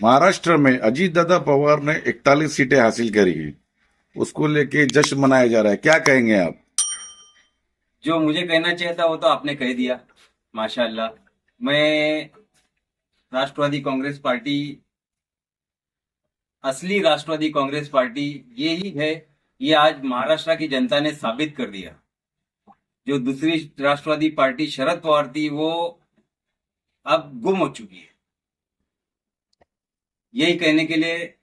महाराष्ट्र में अजीत दादा पवार ने 41 सीटें हासिल करी है। उसको लेके जश्न मनाया जा रहा है, क्या कहेंगे आप? जो मुझे कहना चाहिए था वो तो आपने कह दिया। माशाल्लाह। मैं राष्ट्रवादी कांग्रेस पार्टी, असली राष्ट्रवादी कांग्रेस पार्टी ये ही है। ये आज महाराष्ट्र की जनता ने साबित कर दिया। जो दूसरी राष्ट्रवादी पार्टी शरद पवार थी वो अब गुम हो चुकी है। यही कहने के लिए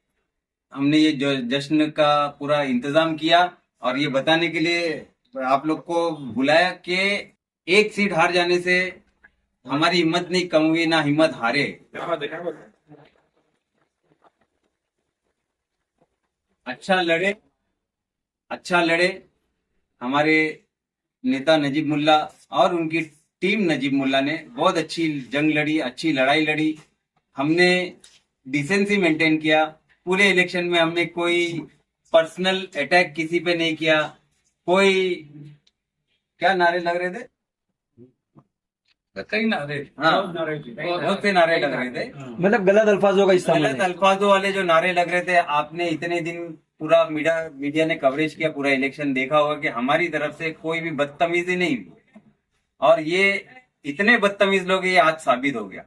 हमने ये जश्न का पूरा इंतजाम किया और ये बताने के लिए आप लोग को बुलाया कि एक सीट हार जाने से हमारी हिम्मत नहीं कम हुई, ना हिम्मत हारे। अच्छा लड़े, अच्छा लड़े। हमारे नेता नजीब मुल्ला और उनकी टीम नजीब मुल्ला ने बहुत अच्छी जंग लड़ी, अच्छी लड़ाई लड़ी। हमने डिसेंसी मेंटेन किया। पूरे इलेक्शन में हमने कोई पर्सनल अटैक किसी पे नहीं किया। कोई क्या नारे लग रहे थे? कई नारे, हाँ, बहुत से नारे लग रहे थे। मतलब गलत अल्फाजों का इस्तेमाल गलत है। अल्फाजों वाले जो नारे लग रहे थे, आपने इतने दिन पूरा मीडिया ने कवरेज किया, पूरा इलेक्शन देखा होगा कि हमारी तरफ से कोई भी बदतमीजी नहीं हुई। और ये इतने बदतमीज लोग, ये आज साबित हो गया।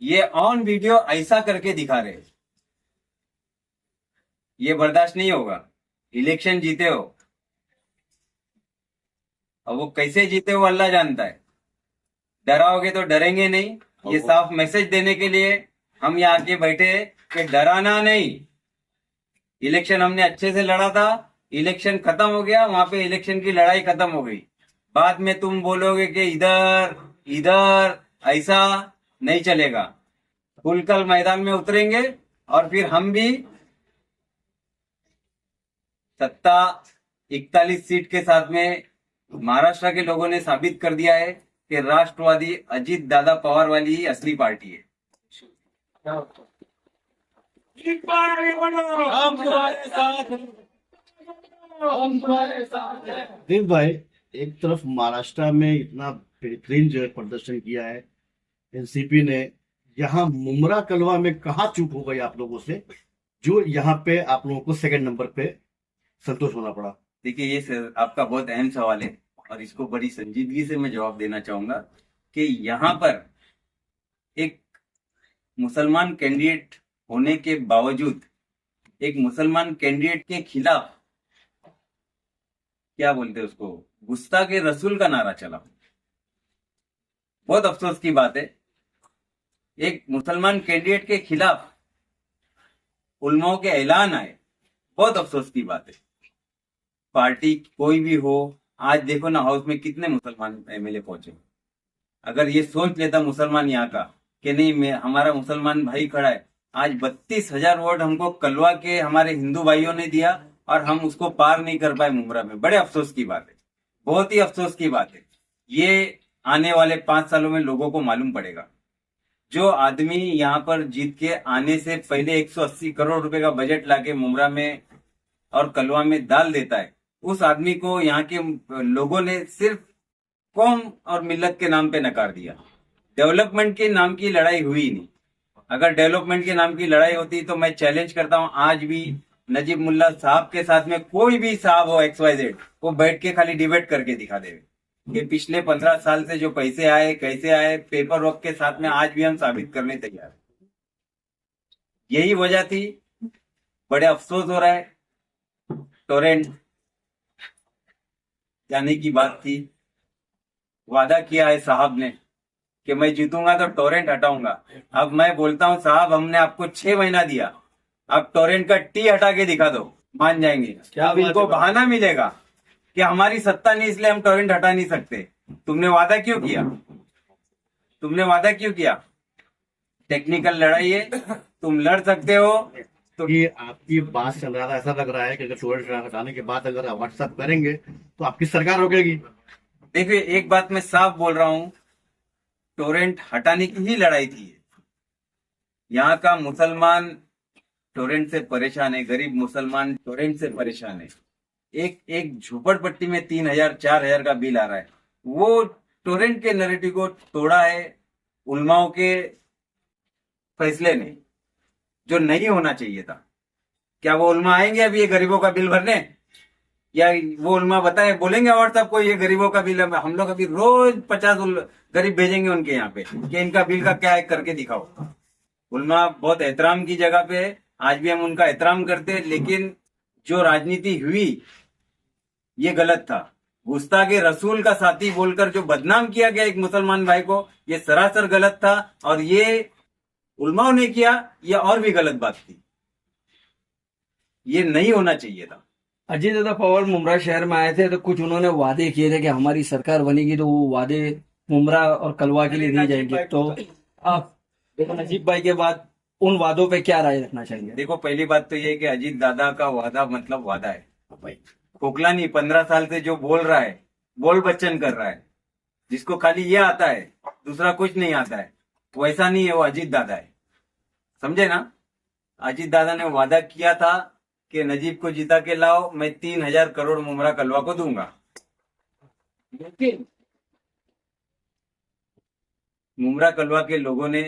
ये ऑन वीडियो ऐसा करके दिखा रहे हैं। ये बर्दाश्त नहीं होगा। इलेक्शन जीते हो, और वो कैसे जीते हो अल्लाह जानता है। डराओगे तो डरेंगे नहीं। ये साफ मैसेज देने के लिए हम यहाँ आके बैठे हैं कि डराना नहीं। इलेक्शन हमने अच्छे से लड़ा था। इलेक्शन खत्म हो गया, वहां पे इलेक्शन की लड़ाई खत्म हो गई। बाद में तुम बोलोगे कि इधर इधर, ऐसा नहीं चलेगा। खुलकर मैदान में उतरेंगे और फिर हम भी सत्ता 41 सीट के साथ में महाराष्ट्र के लोगों ने साबित कर दिया है कि राष्ट्रवादी अजीत दादा पवार वाली ही असली पार्टी है। देव भाई, एक तरफ महाराष्ट्र में इतना बेहतरीन जो है प्रदर्शन किया है एनसीपी ने, यहाँ मुमरा कलवा में कहाँ चूक हो गई आप लोगों से जो यहाँ पे आप लोगों को सेकंड नंबर पे संतोष होना पड़ा? देखिए, ये आपका बहुत अहम सवाल है और इसको बड़ी संजीदगी से मैं जवाब देना चाहूंगा कि यहाँ पर एक मुसलमान कैंडिडेट होने के बावजूद, एक मुसलमान कैंडिडेट के खिलाफ, क्या बोलते हैं उसको, गुस्ताखे रसूल का नारा चला। बहुत अफसोस की बात है। एक मुसलमान कैंडिडेट के खिलाफ उलमाओं के ऐलान आए, बहुत अफसोस की बात है। पार्टी कोई भी हो, आज देखो ना हाउस में कितने मुसलमान एमएलए पहुंचे। अगर ये सोच लेता मुसलमान यहाँ का कि नहीं, हमारा मुसलमान भाई खड़ा है, आज 32,000 वोट हमको कलवा के हमारे हिंदू भाइयों ने दिया और हम उसको पार नहीं कर पाए मुमरा में। बड़े अफसोस की बात है, बहुत ही अफसोस की बात है। ये आने वाले 5 सालों में लोगों को मालूम पड़ेगा। जो आदमी यहाँ पर जीत के आने से पहले 180 करोड़ रुपए का बजट लाके मुमरा में और कलवा में डाल देता है, उस आदमी को यहाँ के लोगों ने सिर्फ कौम और मिल्लत के नाम पे नकार दिया। डेवलपमेंट के नाम की लड़ाई हुई नहीं। अगर डेवलपमेंट के नाम की लड़ाई होती तो मैं चैलेंज करता हूं, आज भी नजीब मुल्ला साहब के साथ में कोई भी साहब हो XYZ, वो बैठ के खाली डिबेट करके दिखा देवे कि पिछले 15 साल से जो पैसे आए कैसे आए, पेपर वर्क के साथ में आज भी हम साबित करने तैयार हैं। यही वजह थी। बड़े अफसोस हो रहा है, टोरेंट जाने की बात थी। वादा किया है साहब ने कि मैं जीतूंगा तो टोरेंट हटाऊंगा। अब मैं बोलता हूं साहब, हमने आपको 6 महीना दिया, अब टोरेंट का टी हटा के दिखा दो, मान जाएंगे। अब इनको बहाना मिलेगा कि हमारी सत्ता नहीं इसलिए हम टोरेंट हटा नहीं सकते। तुमने वादा क्यों किया? तुमने वादा क्यों किया? टेक्निकल लड़ाई है, तुम लड़ सकते हो तो। ये आपकी बात चल रहा था, ऐसा लग रहा है कि अगर टोरेंट हटाने के बाद अगर व्हाट्सएप करेंगे तो आपकी सरकार रोकेगी। देखिए, एक बात मैं साफ बोल रहा हूं, टोरेंट हटाने की ही लड़ाई थी। यहाँ का मुसलमान टोरेंट से परेशान है, गरीब मुसलमान टोरेंट से परेशान है। एक एक झोपड़पट्टी में 3,000 4,000 का बिल आ रहा है। वो टोरेंट के नैरेटिव को तोड़ा है उलमाओं के फैसले ने। जो नहीं होना चाहिए था। क्या वो उलमा आएंगे अभी ये गरीबों का बिल भरने, या वो उलमा बताए बोलेंगे व्हाट्सएप को ये गरीबों का बिल है, हम लोग अभी रोज 50 गरीब भेजेंगे उनके यहाँ पे कि इनका बिल का क्या है करके दिखाओ। उलमा बहुत एहतराम की जगह पे है, आज भी हम उनका एहतराम करते हैं, लेकिन जो राजनीति हुई ये गलत था। गुस्ताखे रसूल का साथी बोलकर जो बदनाम किया गया एक मुसलमान भाई को, ये सरासर गलत था, और ये उलमाओं ने किया, ये और भी गलत बात थी, ये नहीं होना चाहिए था। अजीत दादा पवार मुमरा शहर में आए थे तो कुछ उन्होंने वादे किए थे कि हमारी सरकार बनेगी तो वो वादे मुमरा और कलवा के लिए दिए जाएंगे। तो आप देखो नजीब भाई के बाद उन वादों पे क्या राय रखना चाहेंगे? देखो पहली बात तो ये कि अजीत दादा का वादा मतलब वादा है, खोखला नहीं। 15 साल से जो बोल रहा है, बोल बच्चन कर रहा है, जिसको खाली ये आता है दूसरा कुछ नहीं आता है, वैसा नहीं है, वो अजीत दादा है, समझे ना। अजीत दादा ने वादा किया था कि नजीब को जिता के लाओ, मैं 3000 करोड़ मुमरा कलवा को दूंगा। लेकिन मुमरा कलवा के लोगों ने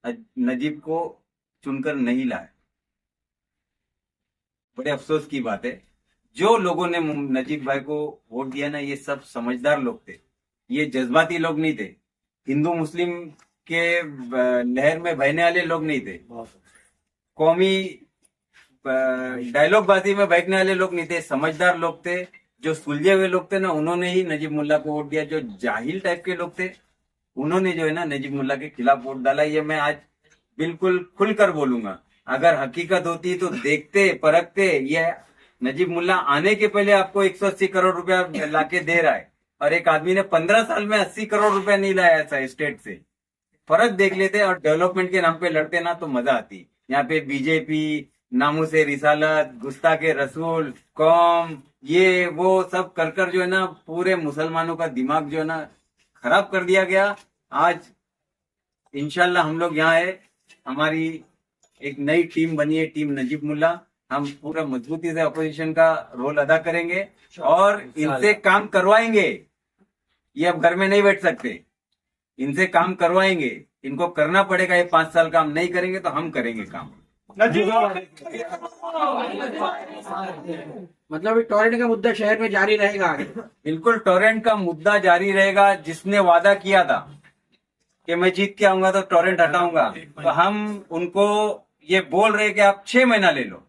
नजीब को चुनकर नहीं लाया। बड़े अफसोस की बात है, जो लोगों ने नजीब भाई को वोट दिया ना, ये सब समझदार लोग थे, ये जज्बाती लोग नहीं थे, हिंदू मुस्लिम के लहर में बहने वाले लोग नहीं थे, कौमी डायलॉग बाजी में बैठने वाले लोग नहीं थे, समझदार लोग थे, जो सुलझे हुए लोग थे ना, उन्होंने ही नजीब मुल्ला को वोट दिया। जो जाहिल टाइप के लोग थे उन्होंने जो है ना नजीब मुल्ला के खिलाफ वोट डाला। ये मैं आज बिल्कुल खुलकर बोलूंगा, अगर हकीकत होती तो देखते परखते। ये नजीब मुल्ला आने के पहले आपको 180 करोड़ रुपया लाके दे रहा है, और एक आदमी ने 15 साल में 80 करोड़ रुपया नहीं लाया ऐसा स्टेट से। फर्क देख लेते और डेवलपमेंट के नाम पे लड़ते ना तो मजा आती। यहाँ पे बीजेपी, नामूसे रिसालत, गुस्ताखे रसूल, कौम, ये वो सब कर जो है ना पूरे मुसलमानों का दिमाग जो है ना खराब कर दिया गया। आज इंशाल्लाह हम लोग यहाँ है, हमारी एक नई टीम बनी है, टीम नजीब मुल्ला। हम पूरा मजबूती से अपोजिशन का रोल अदा करेंगे और इनसे काम करवाएंगे। ये अब घर में नहीं बैठ सकते, इनसे काम करवाएंगे, इनको करना पड़ेगा। ये 5 साल काम नहीं करेंगे तो हम करेंगे काम। मतलब टॉरेंट का मुद्दा शहर में जारी रहेगा आगे? बिल्कुल टॉरेंट का मुद्दा जारी रहेगा। जिसने वादा किया था कि मैं जीत के आऊंगा तो टॉरेंट हटाऊंगा, तो हम उनको ये बोल रहे कि आप 6 महीना ले लो,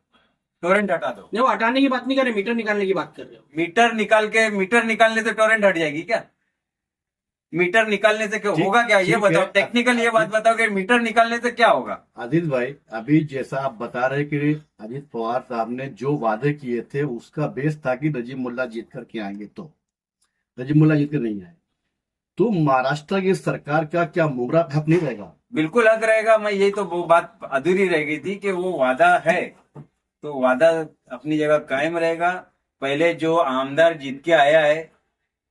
टॉरेंट हटा दो। नहीं, वो हटाने की बात नहीं कर रहे, मीटर निकालने की बात कर रहे हो। मीटर निकालने से टॉरेंट हट जाएगी क्या? मीटर निकालने से क्या होगा? क्या ये बताओ, टेक्निकल ये बात बताओ कि मीटर निकालने से क्या होगा? आदिल भाई, अभी जैसा आप बता रहे कि अजीत पवार साहब ने जो वादे किए थे उसका बेस था कि नजीब मुल्ला जीत कर के आएंगे, तो नजीब मुल्ला जीत कर नहीं आए तो महाराष्ट्र की सरकार का क्या मुमरा हक नहीं रहेगा? बिल्कुल हक रहेगा। मैं यही तो वो बात अधूरी रह गई थी कि वो वादा है तो वादा अपनी जगह कायम रहेगा। पहले जो आमदार जीत के आया है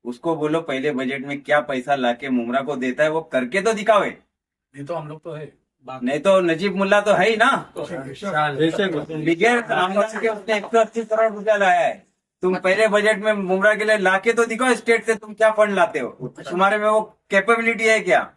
उसको बोलो पहले बजट में क्या पैसा लाके मुमरा को देता है वो करके तो दिखावे। नहीं तो हम लोग तो है, नहीं तो नजीब मुल्ला तो है ही ना, बिगैर आमदार के उसने 180 करोड़ रुपया लाया है। तुम पहले बजट में मुमरा के लिए लाके तो दिखाओ स्टेट से तुम क्या फंड लाते हो, तुम्हारे में वो कैपेबिलिटी है क्या?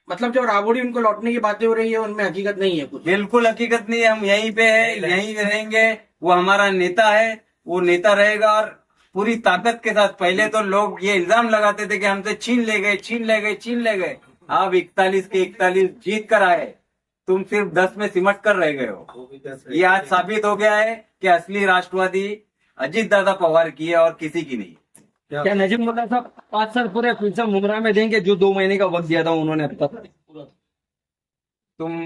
मतलब जो राबड़ी उनको लौटने की बातें हो रही है उनमें हकीकत नहीं है कुछ? बिल्कुल हकीकत नहीं है। हम यहीं पे है, यहीं रहेंगे। वो हमारा नेता है, वो नेता रहेगा और पूरी ताकत के साथ। पहले तो लोग ये इल्जाम लगाते थे कि हमसे छीन ले गए। आप 41 के 41 जीत कर आए, तुम सिर्फ 10 में सिमट कर रह गए हो। ये आज साबित हो गया है कि असली राष्ट्रवादी अजीत दादा पवार की है और किसी की नहीं। क्या नजीब मुल्ला साहब 5 साल पूरे फिर से मुमरा में देंगे जो 2 महीने का वक्त दिया था उन्होंने अब तक? तुम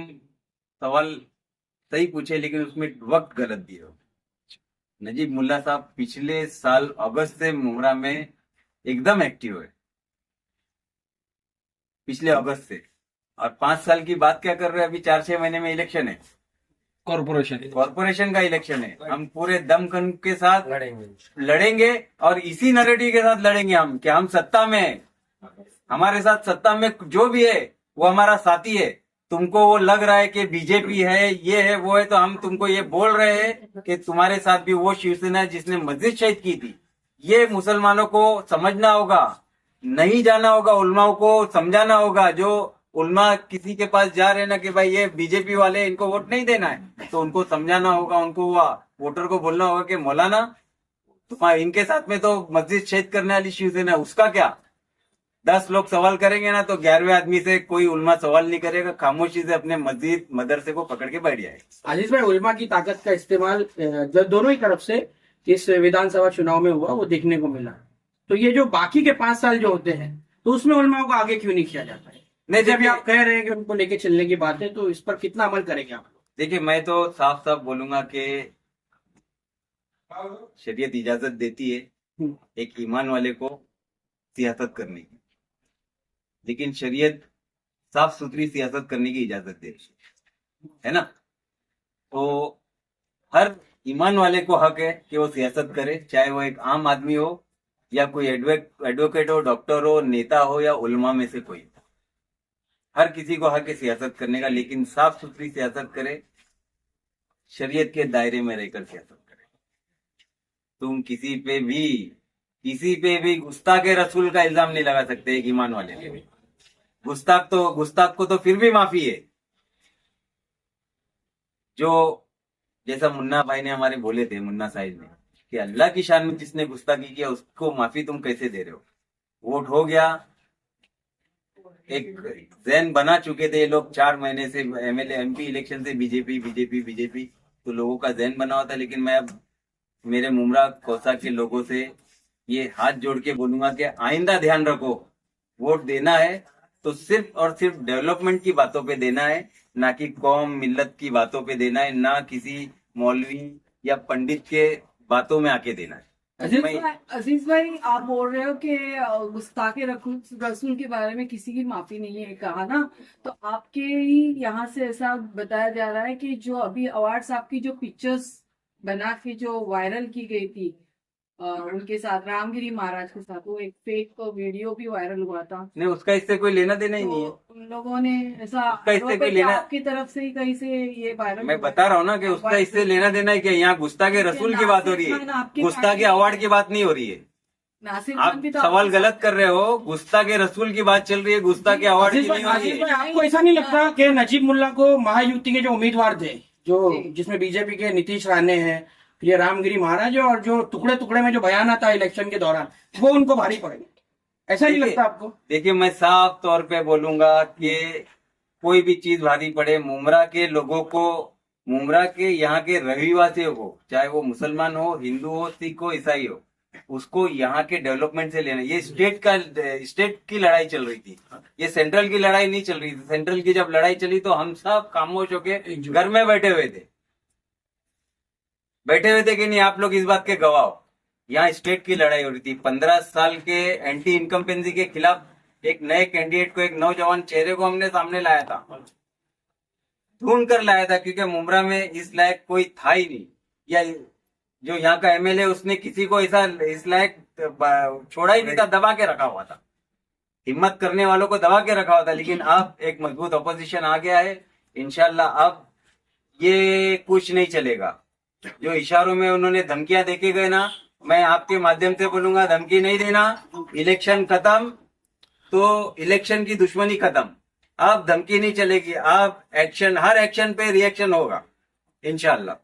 सवाल सही पूछे लेकिन उसमें वक्त गलत दिए हो। नजीब मुल्ला साहब पिछले साल अगस्त से मुमरा में एकदम एक्टिव है, पिछले अगस्त से। और 5 साल की बात क्या कर रहे हैं? अभी 4-6 महीने में इलेक्शन है, कॉर्पोरेशन का इलेक्शन है। हम पूरे दमखम के साथ लड़ेंगे और इसी नैरेटिव के साथ लड़ेंगे हम कि हम सत्ता में हैं। हमारे साथ सत्ता में जो भी है वो हमारा साथी है। तुमको वो लग रहा है कि बीजेपी है, ये है, वो है, तो हम तुमको ये बोल रहे हैं कि तुम्हारे साथ भी वो शिवसेना है जिसने मस्जिद शहीद की थी। ये मुसलमानों को समझना होगा, नहीं जाना होगा, उलमाओं को समझाना होगा। जो उल्मा किसी के पास जा रहे हैं ना कि भाई ये बीजेपी वाले इनको वोट नहीं देना है, तो उनको समझाना होगा, उनको वोटर को बोलना होगा कि मौलाना तुम्हारे इनके साथ में तो मस्जिद छेद करने वाली शिवसेना है, उसका क्या? 10 लोग सवाल करेंगे ना तो 11वें आदमी से कोई उल्मा सवाल नहीं करेगा, खामोशी से अपने मस्जिद मदरसे को पकड़ के बैठ जाएगा। आजीज भाई, उल्मा की ताकत का इस्तेमाल दोनों ही तरफ से इस विधानसभा चुनाव में हुआ, वो देखने को मिला। तो ये जो बाकी के 5 साल जो होते हैं, तो उसमें उल्माओं को आगे क्यों नहीं किया जाता है? नहीं, जब भी आप कह रहे हैं कि उनको लेके चलने की बात है, तो इस पर कितना अमल करेंगे आप लोग? देखिए, मैं तो साफ साफ बोलूंगा कि शरीयत इजाजत देती है एक ईमान वाले को सियासत करने की, लेकिन शरीयत साफ सुथरी सियासत करने की इजाजत दे है ना। तो हर ईमान वाले को हक है कि वो सियासत करे, चाहे वो एक आम आदमी हो या कोई एडवोकेट हो, डॉक्टर हो, नेता हो या उलमा में से कोई। हर किसी को हक है सियासत करने का, लेकिन साफ सुथरी सियासत करे, शरीयत के दायरे में रहकर सियासत करे। तुम किसी पे भी गुस्ताख रसूल का इल्जाम नहीं लगा सकते एक ईमान वाले पे। गुस्ताख को तो फिर भी माफी है। जो जैसा मुन्ना भाई ने हमारे बोले थे, मुन्ना साहिब ने, कि अल्लाह की शान में जिसने गुस्ताखी किया उसको माफी तुम कैसे दे रहे हो? वोट हो गया, एक जहन बना चुके थे ये लोग 4 महीने से, एमएलए एमपी इलेक्शन से बीजेपी, तो लोगों का जहन बना हुआ था। लेकिन मैं अब मेरे मुमरा कौसा के लोगों से ये हाथ जोड़ के बोलूंगा कि आइंदा ध्यान रखो, वोट देना है तो सिर्फ और सिर्फ डेवलपमेंट की बातों पे देना है, ना कि कौम मिल्लत की बातों पे देना है, ना किसी मौलवी या पंडित के बातों में आके देना है। अजीज भाई, आप बोल रहे हो कि गुस्ताखे रसूल के बारे में किसी की माफी नहीं है कहा ना, तो आपके ही यहाँ से ऐसा बताया जा रहा है कि जो अभी अवार्ड साहब की जो पिक्चर्स बना के जो वायरल की गई थी उनके साथ, रामगिरी महाराज के साथ, वो एक फेक वीडियो भी वायरल हुआ था। नहीं, उसका इससे कोई लेना देना ही नहीं है। तो उन लोगों ने ऐसा इससे कोई लेना, आपकी तरफ से ही कहीं से ये वायरल, मैं बता रहा हूँ ना कि उसका इससे लेना देना है कि यहाँ गुस्ताखे रसूल की बात हो रही है, गुस्ताखे अवार्ड की बात नहीं हो रही है। नासिर आप खान भी तो सवाल गलत कर रहे हो, गुस्ताखे रसूल की बात चल रही है, गुस्ताखे अवार्ड की नहीं हो रही है। आपको ऐसा नहीं लगता कि नजीब मुल्ला को महायुति के जो उम्मीदवार थे, जो जिसमें बीजेपी के नीतीश राणे हैं, ये रामगिरी महाराज, और जो टुकड़े टुकड़े में जो बयान आता है इलेक्शन के दौरान, वो उनको भारी पड़ेगा? ऐसा नहीं लगता आपको? देखिए, मैं साफ तौर पे बोलूंगा कि कोई भी चीज भारी पड़े, मुमरा के लोगों को, मुमरा के यहाँ के रहिवासियों को, चाहे वो मुसलमान हो, हिंदू हो, सिख हो, ईसाई हो, उसको यहाँ के डेवलपमेंट से लेना। ये स्टेट की लड़ाई चल रही थी, ये सेंट्रल की लड़ाई नहीं चल रही थी। सेंट्रल की जब लड़ाई चली तो हम सब खामोश होके घर में बैठे हुए थे कि नहीं, आप लोग इस बात के गवाह हो। यहाँ स्टेट की लड़ाई हो रही थी। 15 साल के एंटी इनकम्पेंसी के खिलाफ एक नए कैंडिडेट को, एक नौजवान चेहरे को हमने सामने लाया था, ढूंढ कर लाया था, क्योंकि मुमरा में इस लायक कोई था ही नहीं, या जो यहाँ का एमएलए उसने किसी को ऐसा इस लायक छोड़ा ही नहीं था, दबा के रखा हुआ था, हिम्मत करने वालों को दबा के रखा हुआ था। लेकिन अब एक मजबूत ऑपोजिशन आ गया है, इंशाल्लाह अब ये कुछ नहीं चलेगा। जो इशारों में उन्होंने धमकियां देके गए ना, मैं आपके माध्यम से बोलूंगा, धमकी नहीं देना। इलेक्शन खत्म तो इलेक्शन की दुश्मनी खत्म, अब धमकी नहीं चलेगी, अब एक्शन, हर एक्शन पे रिएक्शन होगा इंशाल्लाह।